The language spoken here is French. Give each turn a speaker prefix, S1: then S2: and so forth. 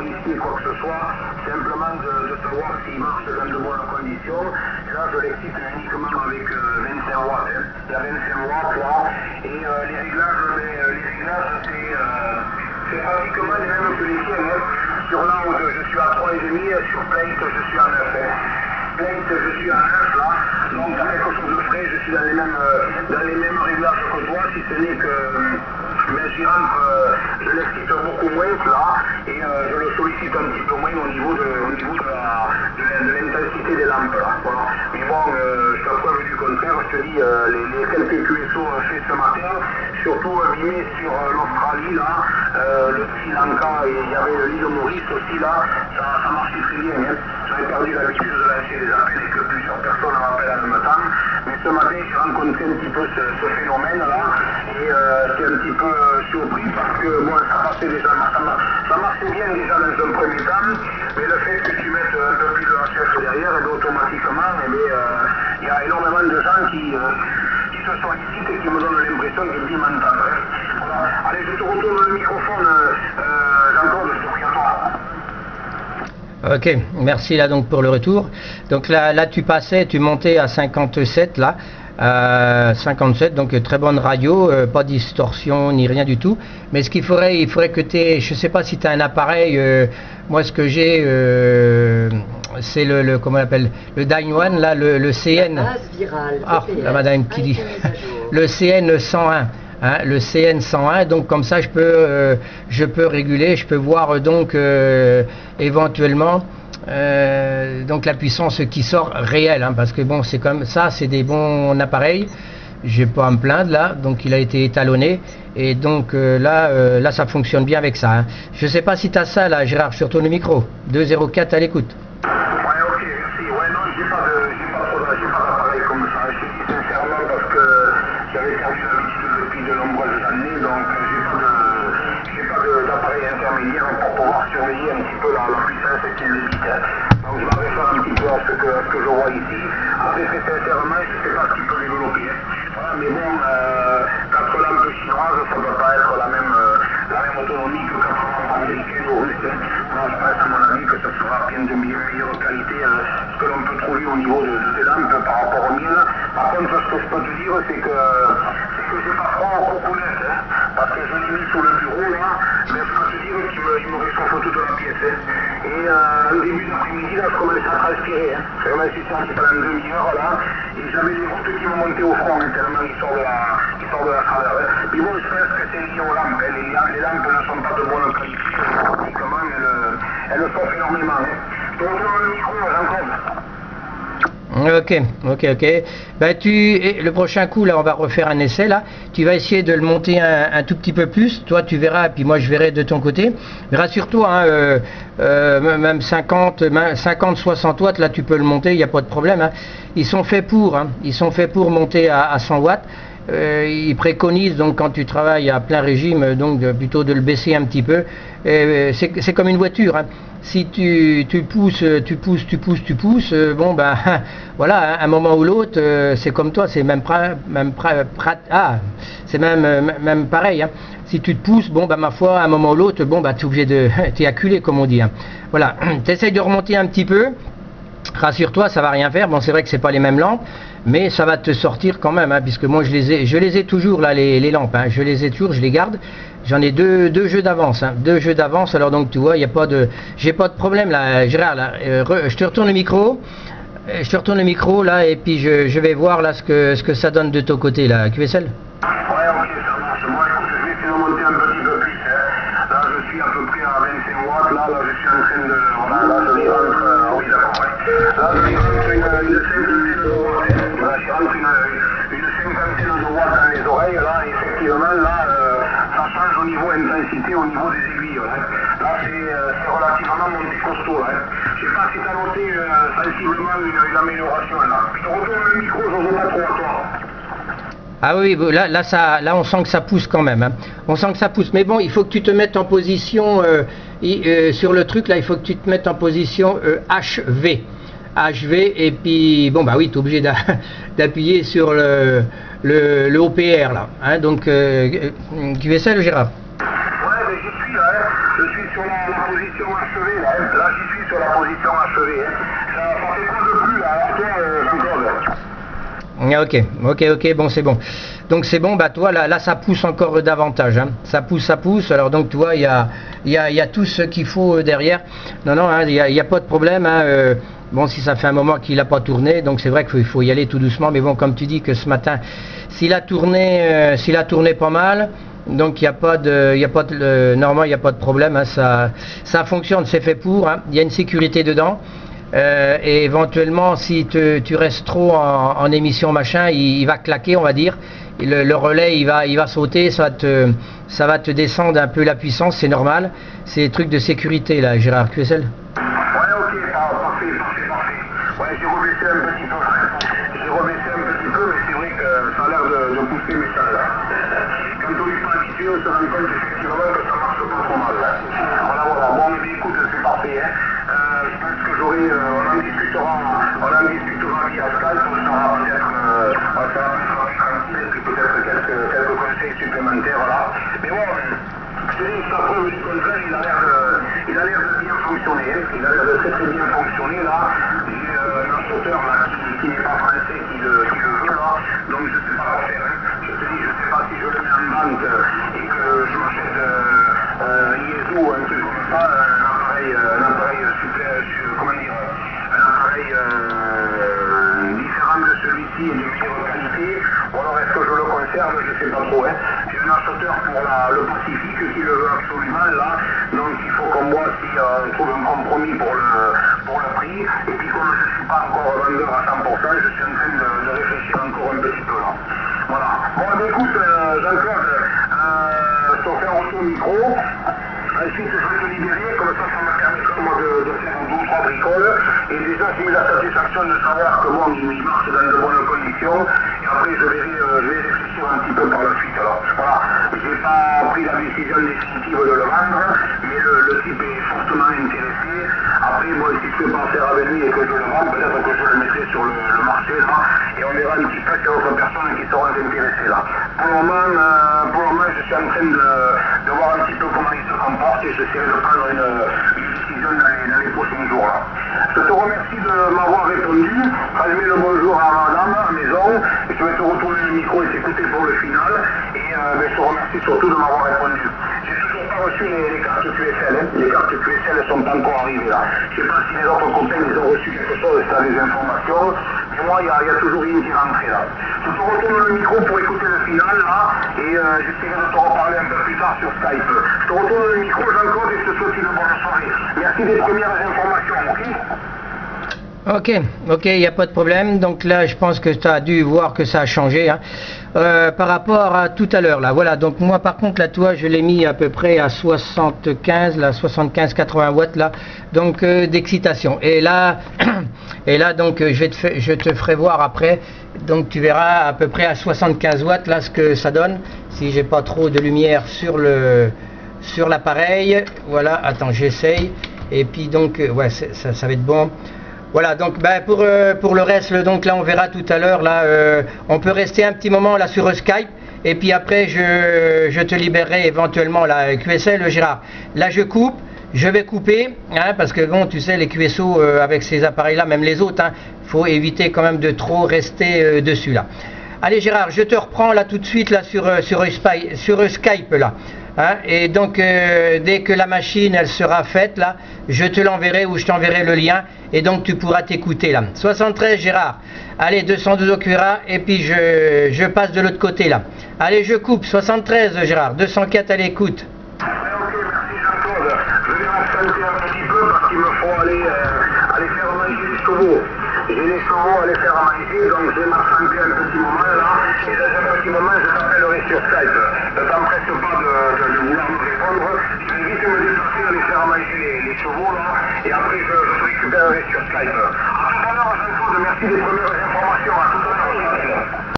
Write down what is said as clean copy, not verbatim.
S1: ici quoi que ce soit, simplement de savoir s'il marche dans de bonnes conditions. Et là je l'excite uniquement avec 25 watts. Hein. Il y a 25 watts là, et les réglages c'est pratiquement les mêmes que les tiennes. Hein. Sur l'angle je suis à 3,5, sur plate je suis à 9. Hein. Plate je suis à 9 là, donc à quelque chose de frais, je suis dans les mêmes réglages que toi, si ce n'est que mais j'y rentre, je l'excite beaucoup moins là, et je le sollicite un petit peu moins au niveau de l'intensité des lampes là. Voilà. Mais bon, je te preuve du contraire, je te dis, les quelques QSO faits ce matin, surtout abîmés sur l'Australie là, le Sri Lanka, et il y avait l'île Maurice aussi là, ça marchait très bien. Hein. J'avais perdu l'habitude de lancer des appels et que plusieurs personnes m'appellent en même temps, mais ce matin j'ai rencontré un petit peu ce phénomène là, et j'étais un petit peu surpris parce que bon, ça passait déjà, ça marchait bien déjà dans un premier temps, mais le fait que tu mettes un peu plus de HF derrière, et automatiquement, il y a énormément de gens qui se sollicitent et qui me donnent l'impression qu'ils bien m'entendent. Hein. Voilà. Allez, je te retourne le microphone, Jean-Claude, je te prie à toi.
S2: Ok, merci là donc pour le retour. Donc là tu montais à 57 là, 57, donc très bonne radio, pas de distorsion ni rien du tout. Mais ce il faudrait que tu aies, je sais pas si tu as un appareil, moi ce que j'ai c'est le comment on appelle, le Dyne One là, le CN. Ah, la madame qui dit le CN 101. Hein, le CN 101, donc comme ça je peux réguler, je peux voir donc éventuellement donc la puissance qui sort réelle, hein, parce que bon c'est comme ça, c'est des bons appareils, j'ai pas à me plaindre là, donc il a été étalonné et donc là ça fonctionne bien avec ça. Hein. Je sais pas si tu as ça là, Gérard, sur ton micro 204 à l'écoute.
S1: Surveiller un petit peu la puissance qu'il évite. Donc je m'en réfère un petit peu à ce que je vois ici. Après très sincèrement, je ne sais pas ce qu'il peut développer. Voilà, mais bon, 4 lampes chinoises, ça ne doit pas être la même autonomie que 4 lampes américaines ou russes. Moi je pense à mon avis que ce sera bien de meilleure qualité ce que l'on peut trouver au niveau de tes lampes par rapport aux miennes. Par contre, ce que je peux te dire, c'est que j'ai pas froid au coucounette, hein, parce que je l'ai mis sous le bureau là, mais je peux te dire qu'il me réchauffe toute la pièce. Hein. Et au début d'après-midi, là, je commençais à transpirer. Hein. Je me suis senti pendant une demi-heure là, et j'avais des gouttes qui m'ont monté au front, hein, tellement il sort de la chaleur. Hein. Mais bon, je pense que c'est lié aux lampes. Hein. Les lampes ne sont pas de bonne qualité, pratiquement, elles chauffent énormément. Hein. Je te retourne le micro, Jean-Claude.
S2: Ok. Ben le prochain coup là, on va refaire un essai là. Tu vas essayer de le monter un tout petit peu plus. Toi, tu verras, puis moi je verrai de ton côté. Mais rassure-toi, hein, même 50, 60 watts là, tu peux le monter, il n'y a pas de problème. Hein. Ils sont faits pour monter à 100 watts. Ils préconisent donc quand tu travailles à plein régime, donc plutôt de le baisser un petit peu. C'est comme une voiture. Hein. Si tu pousses, bon ben voilà, à un moment ou l'autre, c'est comme toi, c'est même pareil. Hein. Si tu te pousses, bon ben ma foi, à un moment ou l'autre, bon ben tu es obligé de t'éjaculer comme on dit. Hein. Voilà, tu essayes de remonter un petit peu. Rassure-toi, ça va rien faire. Bon, c'est vrai que c'est pas les mêmes lampes, mais ça va te sortir quand même, hein, puisque moi je les ai toujours là, les lampes. Hein, je les ai toujours, je les garde. J'en ai deux jeux d'avance, hein, 2 jeux d'avance. Alors donc tu vois, j'ai pas de problème là, Gérard. Là, je te retourne le micro. Là, et puis je vais voir là ce que ça donne de ton côté là, QSL.
S1: Ouais, ok, ça marche. Moi, écoute, je vais essayer de monter un petit peu plus. Hein. Là, je suis à peu près à 25 watts. Là, je suis en train de. Voilà, là, je lui rentre. Oui, d'accord, ouais. Là, je lui rentre une cinquantaine de watts. Hein. Voilà, je rentre une cinquantaine de watts dans les oreilles. Là, effectivement, là, ça change au niveau intensité, au niveau des aiguilles. Hein. Là, c'est relativement monté costaud. Hein. Je sais pas si tu as noté sensiblement une amélioration. Là. Je te retourne le micro, je ne veux pas trop à toi.
S2: Ah oui, là on sent que ça pousse quand même. Hein. On sent que ça pousse. Mais bon, il faut que tu te mettes en position sur le truc là. Il faut que tu te mettes en position HV, et puis bon bah oui, tu es obligé d'appuyer sur le OPR là. Hein. Donc, tu fais ça, le Gérard?
S1: Ouais, mais j'y suis là. Hein. Je suis sur sur la position achevée, là, hein. Là, j'y suis sur la position achevée, hein. Ça fait quoi de plus, là, alors toi, Jean-Claude?
S2: Ok, bon, c'est bon. Donc c'est bon, bah toi, là ça pousse encore davantage, hein. Ça pousse, alors donc tu vois, il y a tout ce qu'il faut derrière. Non, hein, il y a pas de problème, hein. Bon, si ça fait un moment qu'il n'a pas tourné, donc c'est vrai qu'il faut y aller tout doucement, mais bon, comme tu dis que ce matin, s'il a tourné pas mal, donc il n'y a pas de, normalement il n'y a pas de problème, hein. Ça fonctionne, c'est fait pour, hein. Il y a une sécurité dedans. Et éventuellement, si tu restes trop en émission machin, il va claquer, on va dire. Le relais, il va sauter, ça va te descendre un peu la puissance, c'est normal. C'est des trucs de sécurité là, Gérard QSL.
S1: Ouais, ok, parfait. Ouais, j'ai rebaissé un petit peu, mais c'est vrai que ça a l'air de pousser mes salles là. Quand on n'est pas habitué, on se rend compte effectivement que ça marche pas trop mal là. Voilà. Bon, mais écoute, c'est parfait, hein. Je pense que on en discutera via Skype, on sera peut-être tranquille, et puis peut-être quelques conseils supplémentaires là. Mais bon, je te dis, jusqu'à preuve du contraire, il a l'air de bien fonctionner, hein. Il a l'air de très bien fonctionner là. J'ai un acheteur là qui n'est pas français qui le veut là, donc je ne sais pas quoi faire, hein. Je te dis, je ne sais pas si je le mets en vente et que je m'achète ISO ou un truc comme ça, un appareil différent de celui-ci et de meilleure qualité, ou alors est-ce que je le conserve, je ne sais pas trop, hein. J'ai un acheteur pour le Pacifique qui le veut absolument là, donc il faut qu'on voit si on trouve un compromis pour le prix, et puis comme je ne suis pas encore vendeur à 100%, je suis en train de réfléchir encore un petit peu là. Voilà. Bon, écoute, Jean-Claude, je te fais un retour micro. Ensuite, je vais te libérer, comme ça me permettra moi de faire 2 ou 3 bricoles. Et déjà, j'ai eu la satisfaction de savoir que bon, il marche dans de bonnes conditions. Et après, je vais réfléchir un petit peu par la suite. Alors, voilà, j'ai pas pris la décision définitive de le vendre, mais le type est fortement intéressé. Après, moi, si je peux pas faire avec lui et que je le vends, peut-être que je le mettrai sur le marché là. Et on verra un petit peu ces autres personnes qui seront intéressées là. Pour le moment, je suis en train de voir un petit peu comment il se comporte et j'essaierai de prendre une décision dans les prochains jours là. Je te remercie de m'avoir répondu. Transmets le bonjour à madame, à la maison, et je vais te retourner le micro et t'écouter pour le final. Et je te remercie surtout de m'avoir répondu. J'ai toujours pas reçu les cartes QSL, hein. Les cartes QSL sont pas encore arrivées là. Je sais pas si les autres copains ils ont reçu quelque chose, si tu as des informations. Mais moi, il y a toujours rien qui est rentré là. Je te retourne le micro pour écouter le final là, et j'essaierai de te reparler un peu plus tard sur Skype. Je te retourne le micro, Jean-Claude, et je te souhaite une bonne soirée. Merci des premières informations, ok?
S2: Ok, il n'y a pas de problème. Donc là, je pense que tu as dû voir que ça a changé, hein. Par rapport à tout à l'heure là. Voilà, donc moi par contre là, toi, je l'ai mis à peu près à 75-80 watts là, donc d'excitation. Et là, donc je te ferai voir après. Donc tu verras à peu près à 75 watts là ce que ça donne. Si j'ai pas trop de lumière sur l'appareil. Voilà, attends, j'essaye. Et puis donc ouais, ça va être bon. Voilà, donc pour le reste, donc là on verra tout à l'heure, là on peut rester un petit moment là sur Skype, et puis après je te libérerai éventuellement la QSL, Gérard. Là je vais couper, hein, parce que bon, tu sais, les QSO avec ces appareils là, même les autres, hein, faut éviter quand même de trop rester dessus là. Allez Gérard, je te reprends là tout de suite là sur Skype là. Hein, et donc dès que la machine elle sera faite là, je te l'enverrai ou je t'enverrai le lien, et donc tu pourras t'écouter là. 73 Gérard, allez 212 Okura, et puis je passe de l'autre côté là. Allez, je coupe. 73 Gérard, 204 à l'écoute.
S1: Ok, merci Jean-Claude. Je vais m'absenter un petit peu parce qu'il me faut aller faire manger les chevaux. J'ai les chevaux à les faire manger, donc je vais m'absenter un petit moment là, et dans un petit moment je t'appellerai sur Skype. Ne t'empresse pas de vouloir me répondre.